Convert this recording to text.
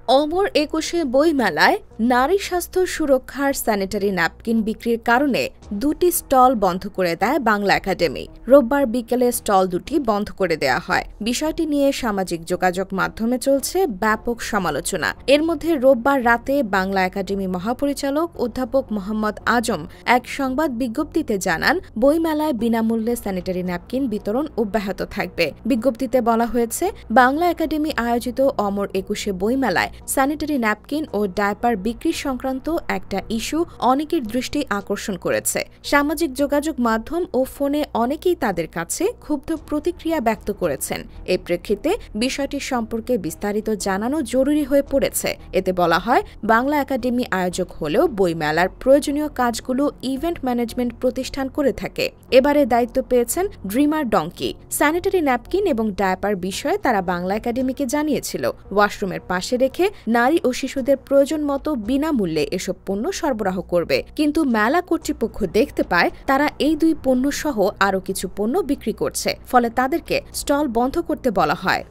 অমর একুশে বইমেলায় নারী স্বাস্থ্য সুরক্ষার স্যানিটারি ন্যাপকিন বিক্রির কারণে দুটি স্টল বন্ধ করে দেয় বাংলা একাডেমি। রোববার বিকেলে স্টল দুটি বন্ধ করে দেওয়া হয়। বিষয়টি নিয়ে সামাজিক যোগাযোগ মাধ্যমে চলছে ব্যাপক সমালোচনা। এর মধ্যে রোববার রাতে বাংলা একাডেমি মহাপরিচালক অধ্যাপক মোহাম্মদ আজম এক সংবাদ বিজ্ঞপ্তিতে জানান, বইমেলায় বিনামূল্যে স্যানিটারি ন্যাপকিন বিতরণ অব্যাহত থাকবে। বিজ্ঞপ্তিতে বলা হয়েছে, বাংলা একাডেমি আয়োজিত অমর একুশে বইমেলায় স্যানিটারি ন্যাপকিন ও ডায়পার বিক্রি সংক্রান্ত একটা ইস্যু অনেকের দৃষ্টি আকর্ষণ করেছে। সামাজিক যোগাযোগ মাধ্যম ও ফোনে অনেকেই তাদের কাছে ক্ষুব্ধ প্রতিক্রিয়া ব্যক্ত করেছেন। এই প্রেক্ষিতে বিষয়টি সম্পর্কে বিস্তারিত জানানো জরুরি হয়ে পড়েছে। এতে বলা হয়, বাংলা একাডেমি আয়োজক হলেও বইমেলার প্রয়োজনীয় কাজগুলো ইভেন্ট ম্যানেজমেন্ট প্রতিষ্ঠান করে থাকে। এবারে দায়িত্ব পেয়েছেন ড্রিমার ডঙ্কি। স্যানিটারি ন্যাপকিন এবং ডায়পার বিষয়ে তারা বাংলা একাডেমিকে জানিয়েছিল, ওয়াশরুমের পাশে রেখে নারী ও শিশুদের প্রয়োজন মতো বিনামূল্যে এসব পণ্য সরবরাহ করবে। কিন্তু মেলা কর্তৃপক্ষ দেখতে পায় তারা এই দুই পণ্য সহ আরও কিছু পণ্য বিক্রি করছে, ফলে তাদেরকে স্টল বন্ধ করতে বলা হয়।